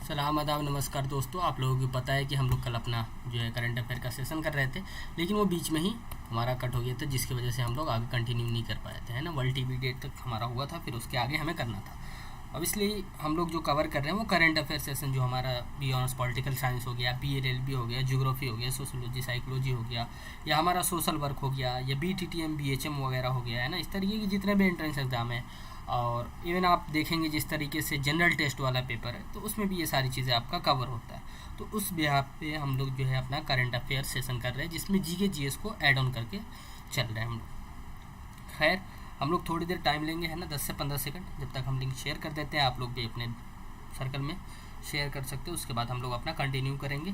सलाम आदाब नमस्कार दोस्तों। आप लोगों को पता है कि हम लोग कल अपना जो है करंट अफेयर का सेशन कर रहे थे, लेकिन वो बीच में ही हमारा कट हो गया था, जिसकी वजह से हम लोग आगे कंटिन्यू नहीं कर पाए थे, है ना। वर्ल्ड टीवी डेट तक हमारा हुआ था, फिर उसके आगे हमें करना था। अब इसलिए हम लोग जो कवर कर रहे हैं वो करंट अफेयर सेशन जो हमारा बी ऑनर्स पॉलिटिकल साइंस हो गया, PLLB हो गया, ज्योग्राफी हो गया, सोशोलॉजी साइकोलॉजी हो गया, या हमारा सोशल वर्क हो गया, या BTTM BHM वगैरह हो गया, है ना। इस तरीके के जितने भी एंट्रेंस एग्ज़ाम हैं, और इवन आप देखेंगे जिस तरीके से जनरल टेस्ट वाला पेपर है तो उसमें भी ये सारी चीज़ें आपका कवर होता है। तो उस बिहाफ पे हम लोग जो है अपना करंट अफेयर सेशन कर रहे हैं, जिसमें GK GS को ऐड ऑन करके चल रहे हैं हम लोग। खैर, हम लोग थोड़ी देर टाइम लेंगे, है ना, 10 से 15 सेकंड, जब तक हम लिंक शेयर कर देते हैं। आप लोग भी अपने सर्कल में शेयर कर सकते हो। उसके बाद हम लोग अपना कंटिन्यू करेंगे,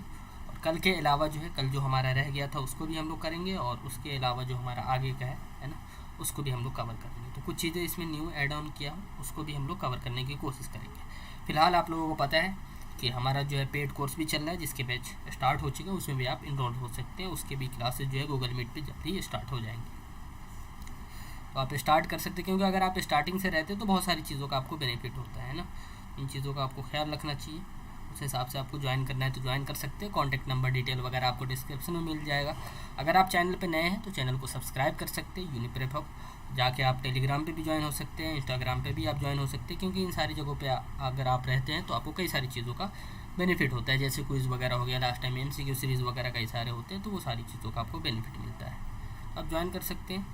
और कल के अलावा जो है, कल जो हमारा रह गया था उसको भी हम लोग करेंगे, और उसके अलावा जो हमारा आगे का है ना, उसको भी हम लोग कवर करेंगे। तो कुछ चीज़ें इसमें न्यू ऐड ऑन किया हो उसको भी हम लोग कवर करने की कोशिश करेंगे। फिलहाल आप लोगों को पता है कि हमारा जो है पेड कोर्स भी चल रहा है, जिसके बैच स्टार्ट हो चुके हैं, उसमें भी आप इनरोल हो सकते हैं। उसके भी क्लासेस जो है गूगल मीट पे जल्दी ही स्टार्ट हो जाएंगे, तो आप स्टार्ट कर सकते हैं। क्योंकि अगर आप स्टार्टिंग से रहते हैं तो बहुत सारी चीज़ों का आपको बेनिफिट होता है ना। इन चीज़ों का आपको ख्याल रखना चाहिए। उस हिसाब से आपको ज्वाइन करना है तो ज्वाइन कर सकते हैं। कॉन्टैक्ट नंबर डिटेल वगैरह आपको डिस्क्रिप्शन में मिल जाएगा। अगर आप चैनल पे नए हैं तो चैनल को सब्सक्राइब कर सकते हैं। यूनिप्रेप हब जाके आप टेलीग्राम पे भी ज्वाइन हो सकते हैं, इंस्टाग्राम पे भी आप ज्वाइन हो सकते हैं, क्योंकि इन सारी जगहों पे अगर आप रहते हैं तो आपको कई सारी चीज़ों का बेनिफिट होता है। जैसे क्विज़ वगैरह हो गया, लास्ट टाइम MCQ सीरीज़ वगैरह कई सारे होते हैं, तो वो सारी चीज़ों का आपको बेनिफिट मिलता है। आप ज्वाइन कर सकते हैं।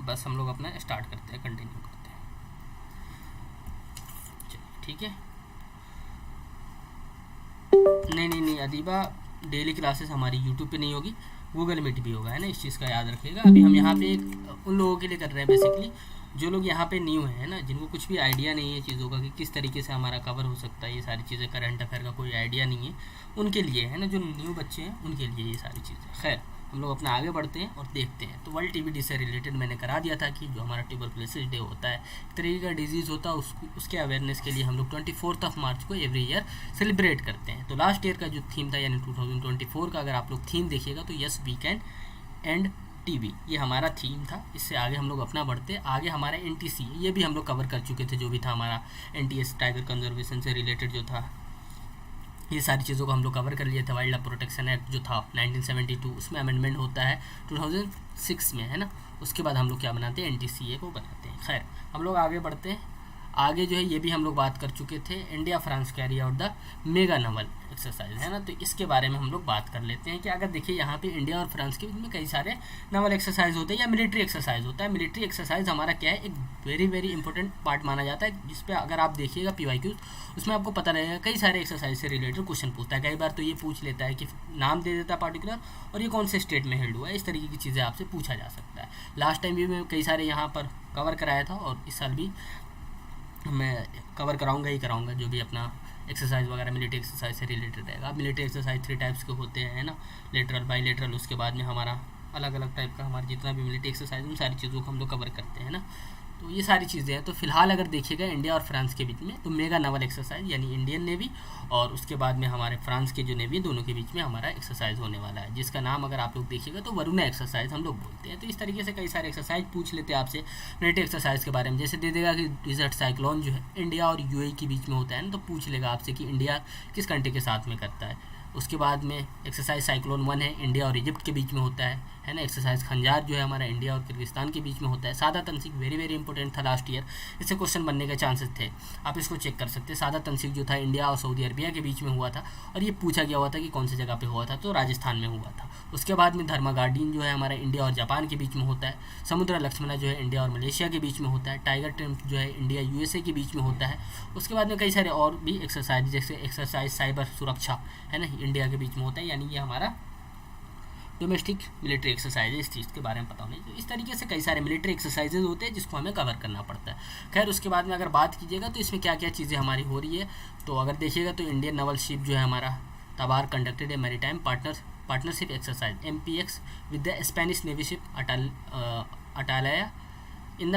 बस हम लोग अपना स्टार्ट करते हैं, कंटिन्यू करते हैं। चलिए ठीक है। नहीं अदीबा, डेली क्लासेस हमारी यूट्यूब पे नहीं होगी, गूगल मीट भी होगा, है ना। इस चीज़ का याद रखिएगा। अभी हम यहाँ पे एक उन लोगों के लिए कर रहे हैं बेसिकली, जो लोग यहाँ पे न्यू हैं, है ना, जिनको कुछ भी आइडिया नहीं है चीज़ों का कि किस तरीके से हमारा कवर हो सकता है, ये सारी चीज़ें करंट अफेयर का कोई आइडिया नहीं है, उनके लिए, है ना। जो न्यू बच्चे हैं उनके लिए ये सारी चीज़ें। खैर, हम लोग अपना आगे बढ़ते हैं और देखते हैं। तो वर्ल्ड TB डे से रिलेटेड मैंने करा दिया था कि जो हमारा ट्यूबरकुलोसिस डे होता है, एक तरीके का डिजीज़ होता है, उसके अवेयरनेस के लिए हम लोग 24 मार्च को एवरी ईयर सेलिब्रेट करते हैं। तो लास्ट ईयर का जो थीम था, यानी 2024 का अगर आप लोग थीम देखिएगा तो yes we can and TB, ये हमारा थीम था। इससे आगे हम लोग अपना बढ़ते, आगे हमारा NTC, ये भी हम लोग कवर कर चुके थे, जो भी था हमारा NTS टाइगर कंजर्वेशन से रिलेटेड जो था, ये सारी चीज़ों को हम लोग कवर कर लिए थे। वाइल्ड लाइफ प्रोटेक्शन एक्ट जो था 1972, उसमें अमेंडमेंट होता है 2006 में, है ना। उसके बाद हम लोग क्या बनाते हैं, NTCA को बनाते हैं। खैर, हम लोग आगे बढ़ते हैं। आगे जो है ये भी हम लोग बात कर चुके थे, India France carry out the mega Naval exercise, है ना। तो इसके बारे में हम लोग बात कर लेते हैं कि अगर देखिए यहाँ पे इंडिया और फ्रांस के बीच में कई सारे नवल एक्सरसाइज होते हैं या मिलिट्री एक्सरसाइज होता है। मिलिट्री एक्सरसाइज हमारा क्या है, एक वेरी वेरी इंपॉर्टेंट पार्ट माना जाता है, जिसपे अगर आप देखिएगा PYQ, उसमें आपको पता रहेगा कई सारे एक्सरसाइज से रिलेटेड क्वेश्चन पूछता है। कई बार तो ये पूछ लेता है कि नाम दे देता है पर्टिकुलर, और ये कौन से स्टेट में हेल्ड हुआ है। इस तरीके की चीज़ें आपसे पूछा जा सकता है। लास्ट टाइम भी मैं कई सारे यहाँ पर कवर कराया था, और इस साल भी मैं कवर कराऊंगा ही कराऊंगा, जो भी अपना एक्सरसाइज वगैरह मिलिट्री एक्सरसाइज से रिलेटेड रहेगा। अब मिलिट्री एक्सरसाइज 3 टाइप्स के होते हैं, है ना, लेटरल, बाईलेटरल, उसके बाद में हमारा अलग अलग टाइप का हमारा जितना भी मिलिट्री एक्सरसाइज, उन सारी चीज़ों को हम लोग कवर करते हैं ना। तो ये सारी चीज़ें हैं। तो फिलहाल अगर देखिएगा इंडिया और फ्रांस के बीच में, तो मेगा नवल एक्सरसाइज यानी इंडियन नेवी और उसके बाद में हमारे फ्रांस के जो नेवी, दोनों के बीच में हमारा एक्सरसाइज होने वाला है, जिसका नाम अगर आप लोग देखिएगा तो वरुणा एक्सरसाइज हम लोग बोलते हैं। तो इस तरीके से कई सारे एक्सरसाइज पूछ लेते हैं आपसे मिलिट्री एक्सरसाइज के बारे में। जैसे दे देगा कि डिजर्ट साइक्लोन जो है इंडिया और UAE के बीच में होता है ना, तो पूछ लेगा आपसे कि इंडिया किस कंट्री के साथ में करता है। उसके बाद में एक्सरसाइज साइक्लोन 1 है, इंडिया और इजिप्ट के बीच में होता है ना। एक्सरसाइज खंजार जो है हमारा इंडिया और किर्गिस्तान के बीच में होता है। सादा तनसीक वेरी वेरी इंपॉर्टेंट था लास्ट ईयर, इससे क्वेश्चन बनने के चांसेस थे, आप इसको चेक कर सकते हैं। सादा तनसीक जो था इंडिया और सऊदी अरबिया के बीच में हुआ था, और ये पूछा गया हुआ था कि कौन सी जगह पे हुआ था, तो राजस्थान में हुआ था। उसके बाद में धर्मागार्डिन जो है हमारा इंडिया और जापान के बीच में होता है। समुद्र लक्ष्मणा जो है इंडिया और मलेशिया के बीच में होता है। टाइगर ट्रम्प जो है इंडिया USA के बीच में होता है। उसके बाद में कई सारे और भी एक्सरसाइज, जैसे एक्सरसाइज साइबर सुरक्षा, है ना, इंडिया के बीच में होता है, यानी ये हमारा डोमेस्टिक मिलिट्री एक्सरसाइज है। इस चीज़ के बारे में पता होना चाहिए। तो इस तरीके से कई सारे मिलिट्री एक्सरसाइजेज होते हैं जिसको हमें कवर करना पड़ता है। खैर, उसके बाद में अगर बात कीजिएगा तो इसमें क्या क्या चीज़ें हमारी हो रही है, तो अगर देखिएगा तो इंडियन नवल शिप जो है हमारा Tabar conducted a maritime partnership exercise MPX with the Spanish navy ship Atalaya in the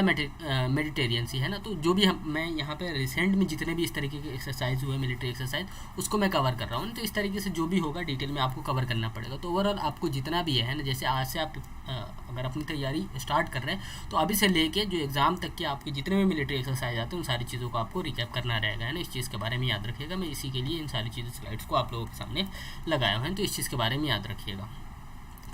Mediterranean sea, है ना। तो जो भी मैं यहाँ पे रिसेंट में जितने भी इस तरीके के एक्सरसाइज हुए मिलिट्री एक्सरसाइज, उसको मैं कवर कर रहा हूँ। तो इस तरीके से जो भी होगा डिटेल में आपको कवर करना पड़ेगा। तो ओवरऑल आपको जितना भी है ना, जैसे आज से आप अगर अपनी तैयारी स्टार्ट कर रहे हैं तो अभी से लेके जो एग्ज़ाम तक के आपके जितने भी मिलिट्री एक्सरसाइज आते हैं उन सारी चीज़ों को आपको रिकैप करना रहेगा, है ना। इस चीज़ के बारे में याद रखिएगा। मैं इसी के लिए इन सारी चीज़ों स्लाइड्स को आप लोगों के सामने लगाया हुआ है, तो इस चीज़ के बारे में याद रखिएगा।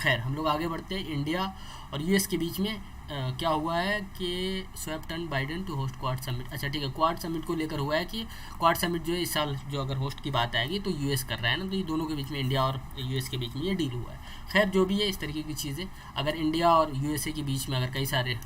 खैर हम लोग आगे बढ़ते हैं। इंडिया और यूएस के बीच में क्या हुआ है कि swap turn Biden to host quad summit. अच्छा ठीक है, क्वाड समिट को लेकर हुआ है कि क्वाड समिट जो है इस साल जो अगर होस्ट की बात आएगी तो यूएस कर रहा है ना। तो ये दोनों के बीच में, इंडिया और यूएस के बीच में ये डील हुआ है। खैर जो भी है इस तरीके की चीज़ें, अगर इंडिया और यूएसए के बीच में अगर कई सारे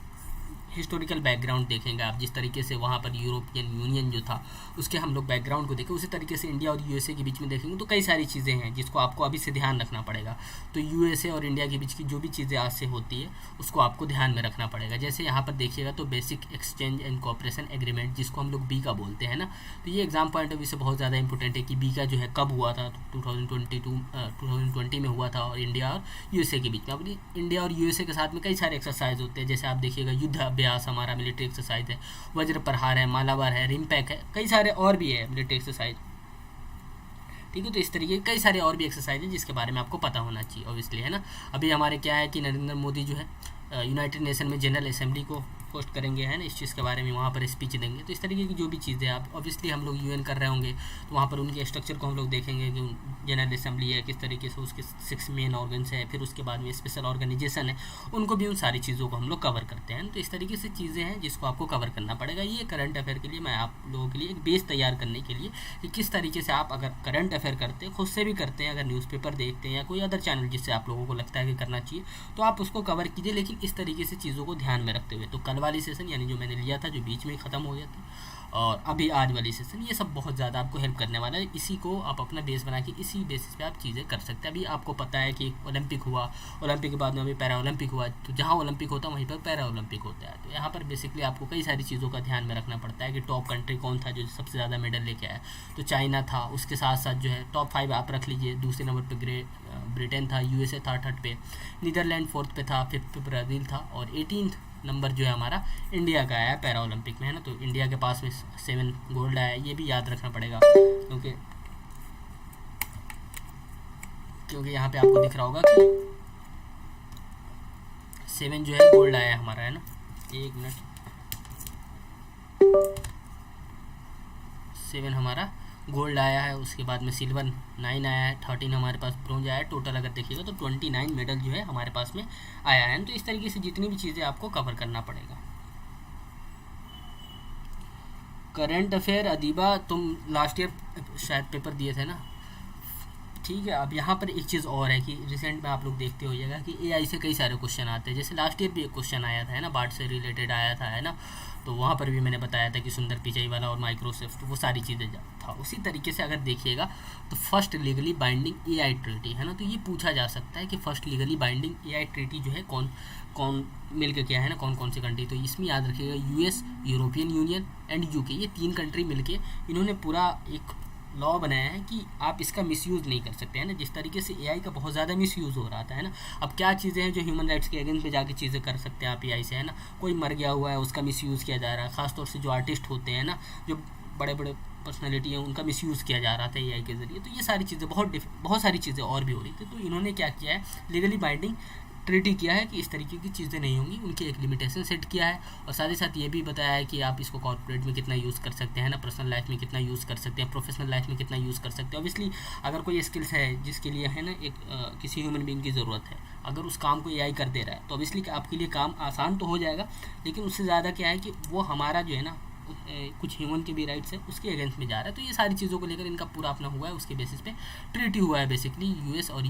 हिस्टोरिकल बैकग्राउंड देखेंगे आप, जिस तरीके से वहाँ पर यूरोपियन यूनियन जो था उसके हम लोग बैकग्राउंड को देखें, उसी तरीके से इंडिया और यूएसए के बीच में देखेंगे तो कई सारी चीज़ें हैं जिसको आपको अभी से ध्यान रखना पड़ेगा। तो यूएसए और इंडिया के बीच की जो भी चीज़ें आज से होती है उसको आपको ध्यान में रखना पड़ेगा। जैसे यहाँ पर देखिएगा तो basic exchange and cooperation agreement, जिसको हम लोग बी का बोलते हैं ना। तो ये एग्जाम पॉइंट ऑफ व्यू से बहुत ज़्यादा इंपॉर्टेंट है कि बी का जो है कब हुआ था, 2020 में हुआ था, और इंडिया और यूएसए के बीच में। अब इंडिया और यूएसए के साथ में कई सारे एक्सरसाइज होते हैं, जैसे आप देखिएगा युद्ध अभ्यास हमारा मिलिट्री एक्सरसाइज है, वज्र प्रहार है, मालाबार है, रिमपैक है, कई सारे और भी है मिलिट्री एक्सरसाइज, ठीक है। तो इस तरीके कई सारे और भी एक्सरसाइज है जिसके बारे में आपको पता होना चाहिए ऑब्वियसली, है ना। अभी हमारे क्या है कि नरेंद्र मोदी जो है यूनाइटेड नेशन में जनरल असेंबली को होस्ट करेंगे, है ना। इस चीज़ के बारे में वहाँ पर स्पीच देंगे। तो इस तरीके की जो भी चीज़ें आप ऑब्वियसली हम लोग यूएन कर रहे होंगे तो वहाँ पर उनके स्ट्रक्चर को हम लोग देखेंगे कि जनरल असेंबली है किस तरीके से, उसके 6 मेन ऑर्गन्स है, फिर उसके बाद में स्पेशल ऑर्गेनाइजेशन है, उनको भी उन सारी चीज़ों को हम लोग कवर करते हैं। तो इस तरीके से चीज़ें हैं जिसको आपको कवर करना पड़ेगा। ये करंट अफेयर के लिए मैं आप लोगों के लिए एक बेस तैयार करने के लिए कि किस तरीके से आप अगर करंट अफेयर करते हैं, खुद से भी करते हैं, अगर न्यूज़पेपर देखते हैं या कोई अदर चैनल जिससे आप लोगों को लगता है कि करना चाहिए तो आप उसको कवर कीजिए, लेकिन इस तरीके से चीज़ों को ध्यान में रखते हुए। तो कल वाली सेशन यानी जो मैंने लिया था जो बीच में ख़त्म हो गया था, और अभी आज वाली सेशन, ये सब बहुत ज़्यादा आपको हेल्प करने वाला है। इसी को आप अपना बेस बना के इसी बेसिस पे आप चीज़ें कर सकते हैं। अभी आपको पता है कि ओलंपिक हुआ, ओलंपिक के बाद में अभी पैरा ओलंपिक हुआ, तो जहाँ ओलंपिक होता है वहीं पर पैरा ओलंपिक होता है। तो यहाँ पर बेसिकली आपको कई सारी चीज़ों का ध्यान में रखना पड़ता है कि टॉप कंट्री कौन था जो सबसे ज़्यादा मेडल लेके आया। तो चाइना था, उसके साथ साथ जो है टॉप 5 आप रख लीजिए। दूसरे नंबर पर ब्रिटेन था, यूएसए था, 3rd पे नीदरलैंड, 4th पे था, 5th पे ब्राज़ील था, और 18th नंबर जो है हमारा इंडिया का आया पैरा ओलंपिक में, है ना। तो इंडिया के पास में 7 गोल्ड आया, ये भी याद रखना पड़ेगा क्योंकि यहाँ पे आपको दिख रहा होगा कि 7 जो है गोल्ड आया हमारा, है ना। 1 मिनट, 7 हमारा गोल्ड आया है, उसके बाद में सिल्वर 9 आया है, 13 हमारे पास ब्रोंज आया है। टोटल अगर देखिएगा तो 29 मेडल जो है हमारे पास में आया है। तो इस तरीके से जितनी भी चीज़ें आपको कवर करना पड़ेगा। करंट अफेयर अदीबा, तुम लास्ट ईयर शायद पेपर दिए थे ना, ठीक है। अब यहाँ पर एक चीज़ और है कि रिसेंट में आप लोग देखते होइएगा कि एआई से कई सारे क्वेश्चन आते हैं। जैसे लास्ट ईयर भी एक क्वेश्चन आया था, है ना, बार्ट से रिलेटेड आया था, है ना। तो वहाँ पर भी मैंने बताया था कि सुंदर पिचाई वाला और माइक्रोसॉफ्ट, वो सारी चीज़ें था। उसी तरीके से अगर देखिएगा तो first legally binding AI treaty, है ना। तो ये पूछा जा सकता है कि first legally binding AI treaty जो है कौन कौन मिलकर किया है ना, कौन कौन सी कंट्री। तो इसमें याद रखिएगा US, European union and UK, ये 3 कंट्री मिलके इन्होंने पूरा एक लॉ बनाया है कि आप इसका मिसयूज़ नहीं कर सकते, है ना। जिस तरीके से एआई का बहुत ज़्यादा मिसयूज़ हो रहा था, है ना। अब क्या चीज़ें हैं जो ह्यूमन राइट्स के अगेंस्ट पे जाके चीज़ें कर सकते हैं आप एआई से, है ना। कोई मर गया हुआ है उसका मिसयूज़ किया जा रहा है, ख़ासतौर से जो आर्टिस्ट होते हैं ना, जो बड़े बड़े पर्सनैलिटी हैं, उनका मिसयूज़ किया जा रहा था एआई के ज़रिए। तो ये सारी चीज़ें बहुत सारी चीज़ें और भी हो रही थी। तो इन्होंने क्या किया है, लीगली बाइंडिंग ट्रीटी किया है कि इस तरीके की चीज़ें नहीं होंगी, उनकी एक लिमिटेशन सेट किया है। और साथ ही साथ ये भी बताया है कि आप इसको कॉर्पोरेट में कितना यूज़ कर सकते हैं ना, पर्सनल लाइफ में कितना यूज़ कर सकते हैं, प्रोफेशनल लाइफ में कितना यूज़ कर सकते हैं। ऑब्वियसली अगर कोई स्किल्स है जिसके लिए, है ना, एक किसी ह्यूमन बीइंग की ज़रूरत है, अगर उस काम को एआई कर दे रहा है तो ऑब्वियसली आपके लिए काम आसान तो हो जाएगा, लेकिन उससे ज़्यादा क्या है कि वो हमारा जो है ना कुछ ह्यूमन के भी राइट्स है उसके अगेंस्ट में जा रहा है। तो ये सारी चीज़ों को लेकर इनका पूरा अपना हुआ है, उसके बेसिस पे ट्रीटी हुआ है बेसिकली यूएस और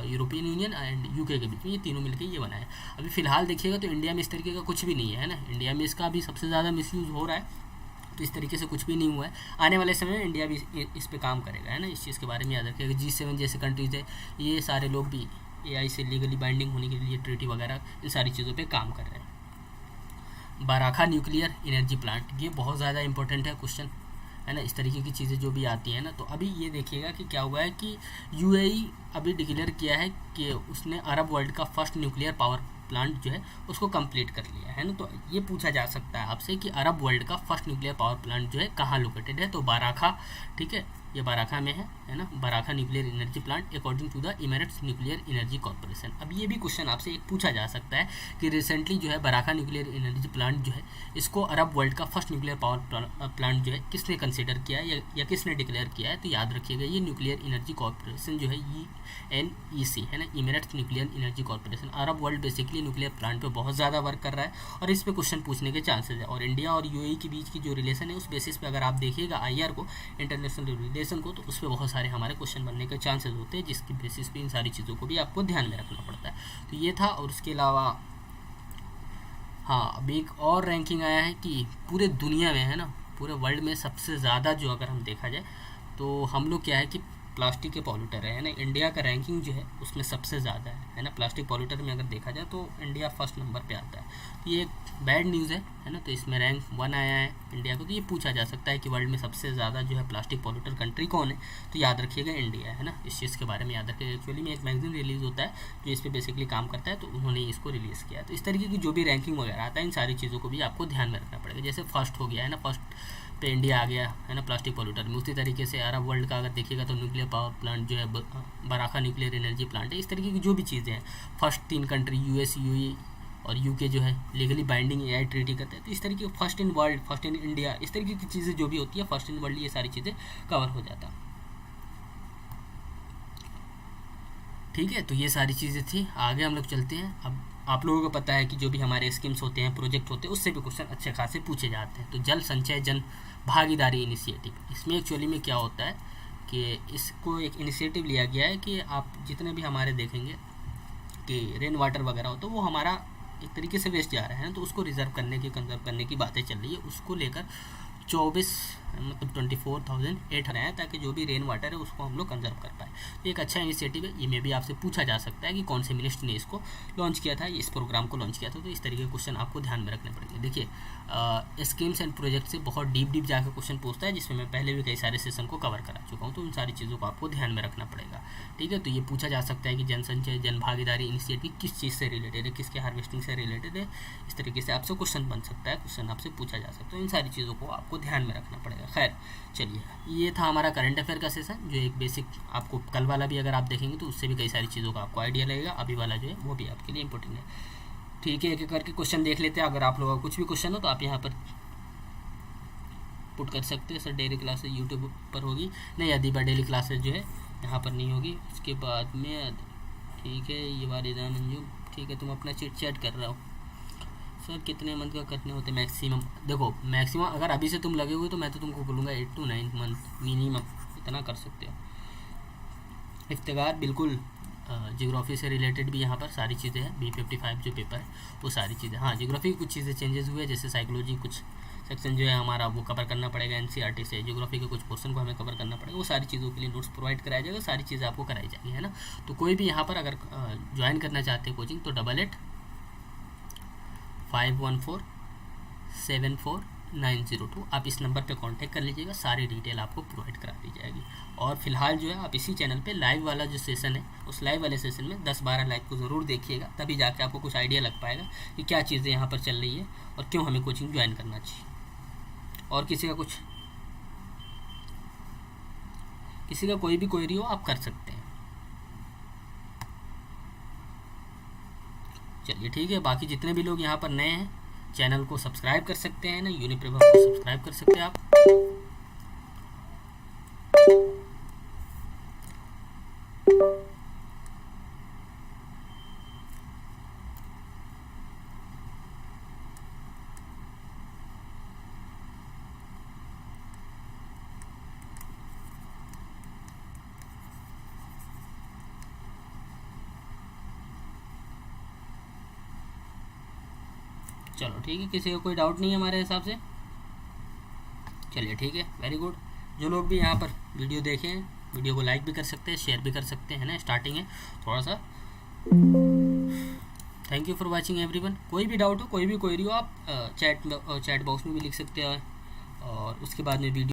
यूरोपियन यूनियन एंड यूके के बीच में, ये तीनों मिलकर ये बना है। अभी फ़िलहाल देखिएगा तो इंडिया में इस तरीके का कुछ भी नहीं है ना, इंडिया में इसका अभी सबसे ज़्यादा मिसयूज़ हो रहा है। तो इस तरीके से कुछ भी नहीं हुआ है। आने वाले समय में इंडिया भी इस पे काम करेगा, है ना। इस चीज़ के बारे में याद रखिएगा। G7 जैसे कंट्रीज़ है, ये सारे लोग भी एआई से लीगली बाइंडिंग होने के लिए ट्रीटी वगैरह इन सारी चीज़ों पे काम कर रहे हैं। बाराखा न्यूक्लियर एनर्जी प्लांट, ये बहुत ज़्यादा इंपॉर्टेंट है क्वेश्चन, है ना। इस तरीके की चीज़ें जो भी आती हैं ना, तो अभी ये देखिएगा कि क्या हुआ है कि यूएई अभी डिक्लेयर किया है कि उसने अरब वर्ल्ड का फर्स्ट न्यूक्लियर पावर प्लांट जो है उसको कंप्लीट कर लिया है ना। तो ये पूछा जा सकता है आपसे कि अरब वर्ल्ड का फर्स्ट न्यूक्लियर पावर प्लांट जो है कहाँ लोकेटेड है, तो बाराखा, ठीक है, ये बाराखा में है ना, Barakah nuclear energy plant according to the Emirates nuclear energy corporation. अब ये भी क्वेश्चन आपसे एक पूछा जा सकता है कि रिसेंटली जो है बाराखा न्यूक्लियर एनर्जी प्लांट जो है इसको अरब वर्ल्ड का फर्स्ट न्यूक्लियर पावर प्लांट जो है किसने कंसिडर किया है या किसने डिक्लेयर किया है, तो याद रखिएगा ये न्यूक्लियर एनर्जी कॉर्पोरेशन जो है ENEC है ना, emirates nuclear energy corporation. Arab world basically nuclear plant पे बहुत ज़्यादा वर्क कर रहा है और इस पे क्वेश्चन पूछने के चांसेस है। और इंडिया और UAE के बीच की जो रिलेशन है उस बेसिस पे अगर आप देखिएगा IR को, इंटरनेशनल रिलेशन को, तो उस पर बहुत सारे हमारे क्वेश्चन बनने के चांसेस होते हैं, जिसकी बेसिस पे इन सारी चीज़ों को भी आपको ध्यान में रखना पड़ता है। तो ये था। और उसके अलावा हाँ, अब एक और रैंकिंग आया है कि पूरे दुनिया में है ना, पूरे वर्ल्ड में सबसे ज़्यादा जो अगर हम देखा जाए तो हम लोग क्या है कि प्लास्टिक के पॉल्यूटर है ना, इंडिया का रैंकिंग जो है उसमें सबसे ज़्यादा है ना, प्लास्टिक पॉल्यूटर में अगर देखा जाए तो इंडिया फर्स्ट नंबर पे आता है। तो ये एक बैड न्यूज़ है ना, तो इसमें रैंक 1 आया है इंडिया को। तो ये पूछा जा सकता है कि वर्ल्ड में सबसे ज़्यादा जो है प्लास्टिक पॉल्यूटर कंट्री कौन है, तो याद रखिएगा इंडिया है ना, इस चीज़ के बारे में याद रखिएगा। एक्चुअली में एक मैगजीन रिलीज़ होता है जो इस पर बेसिकली काम करता है, तो उन्होंने इसको रिलीज़ किया। तो इस तरीके की जो भी रैंकिंग वगैरह आता है इन सारी चीज़ों को भी आपको ध्यान में रखना पड़ेगा। जैसे फर्स्ट हो गया है ना, फर्स्ट पे इंडिया आ गया है ना प्लास्टिक पॉल्यूटर में, उसी तरीके से अरब वर्ल्ड का अगर देखिएगा तो न्यूक्लियर पावर प्लांट जो है बाराखा न्यूक्लियर एनर्जी प्लांट है। इस तरीके की जो भी चीज़ें हैं, फर्स्ट 3 कंट्री US, UAE और UK जो है लीगली बाइंडिंग AI ट्रीटी करते हैं। तो इस तरीके first in world, first in India, इस तरीके की चीज़ें जो भी होती है फर्स्ट इन वर्ल्ड, ये सारी चीज़ें कवर हो जाता है। ठीक है, तो ये सारी चीज़ें थी। आगे हम लोग चलते हैं। अब आप लोगों को पता है कि जो भी हमारे स्कीम्स होते हैं, प्रोजेक्ट होते हैं, उससे भी क्वेश्चन अच्छे खासे पूछे जाते हैं। तो जल संचय जन भागीदारी इनिशिएटिव, इसमें एक्चुअली में क्या होता है कि इसको एक इनिशिएटिव लिया गया है कि आप जितने भी हमारे देखेंगे कि रेन वाटर वगैरह हो तो वो हमारा एक तरीके से वेस्ट जा रहा है ना, तो उसको रिजर्व करने की, कंजर्व करने की बातें चल रही है। उसको लेकर 24,800 है ताकि जो भी रेन वाटर है उसको हम लोग कंजर्व कर पाए। तो एक अच्छा इनिशिएटिव है। ये में भी आपसे पूछा जा सकता है कि कौन से मिनिस्टर ने इसको लॉन्च किया था, इस प्रोग्राम को लॉन्च किया था। तो इस तरीके के क्वेश्चन आपको ध्यान में रखने पड़ेंगे। देखिए स्कीम्स एंड प्रोजेक्ट से बहुत डीप जाकर क्वेश्चन पूछता है, जिसमें मैं पहले भी कई सारे सेशन को कवर करा चुका हूँ। तो उन सारी चीज़ों को आपको ध्यान में रखना पड़ेगा। ठीक है, तो ये पूछा जा सकता है कि जनसंचय जन भागीदारी इनिशिएटिव किस चीज़ से रिलेटेड है, किसके हार्वेस्टिंग से रिलेटेड है। इस तरीके से आपसे क्वेश्चन बन सकता है, क्वेश्चन आपसे पूछा जा सकता है। इन सारी चीज़ों को आपको ध्यान में रखना पड़ेगा। खैर चलिए, ये था हमारा करंट अफेयर का सेशन, जो एक बेसिक आपको कल वाला भी अगर आप देखेंगे तो उससे भी कई सारी चीज़ों का आपको आइडिया लगेगा। अभी वाला जो है वो भी आपके लिए इंपॉर्टेंट है। ठीक है, एक एक करके क्वेश्चन देख लेते हैं। अगर आप लोगों का कुछ भी क्वेश्चन हो तो आप यहाँ पर पुट कर सकते हैं। सर डेली क्लासेज यूट्यूब पर होगी नहीं, अदीबा डेली क्लासेज जो है यहाँ पर नहीं होगी। उसके बाद में ठीक है, ये वालिदा मंजू, ठीक है, तुम अपना चिट चैट कर रहा हो। सर कितने मंथ का करने होते हैं मैक्सिमम? देखो मैक्सिमम अगर अभी से तुम लगे हुए तो मैं तो तुमको बोलूँगा 8 to 9 मंथ मिनिमम, इतना कर सकते हो। इफ्तिकार बिल्कुल जियोग्राफी से रिलेटेड भी यहाँ पर सारी चीज़ें हैं। B55 जो पेपर है वो सारी चीज़ें, हाँ जियोग्राफी की कुछ चीज़ें चेंजेस हुए, जैसे साइकोलॉजी कुछ सेक्शन जो है हमारा वो कवर करना पड़ेगा NCERT से, जियोग्राफी के कुछ पोर्शन को हमें कवर करना पड़ेगा। वो सारी चीज़ों के लिए नोट्स प्रोवाइड कराया जाएगा, सारी चीज़ें आपको कराई जाएगी, है ना। तो कोई भी यहाँ पर अगर ज्वाइन करना चाहते हैं कोचिंग तो 8851474902 आप इस नंबर पे कांटेक्ट कर लीजिएगा, सारी डिटेल आपको प्रोवाइड करा दी जाएगी। और फिलहाल जो है आप इसी चैनल पे लाइव वाला जो सेशन है, उस लाइव वाले सेशन में 10-12 लाइव को ज़रूर देखिएगा, तभी जाके आपको कुछ आइडिया लग पाएगा कि क्या चीज़ें यहाँ पर चल रही है और क्यों हमें कोचिंग ज्वाइन करना चाहिए। और किसी का कोई भी क्वेरी हो आप कर सकते हैं। चलिए ठीक है, बाकी जितने भी लोग यहाँ पर नए हैं चैनल को सब्सक्राइब कर सकते हैं ना, यूनिप्रभा को सब्सक्राइब कर सकते हैं आप। चलो ठीक है, किसी का कोई डाउट नहीं है हमारे हिसाब से। चलिए ठीक है, वेरी गुड। जो लोग भी यहाँ पर वीडियो देखें, वीडियो को लाइक भी कर सकते हैं, शेयर भी कर सकते हैं ना, स्टार्टिंग है थोड़ा सा। Thank you for watching everyone. कोई भी डाउट हो, कोई भी क्वेरी हो आप चैट बॉक्स में भी लिख सकते हैं, और उसके बाद में वीडियो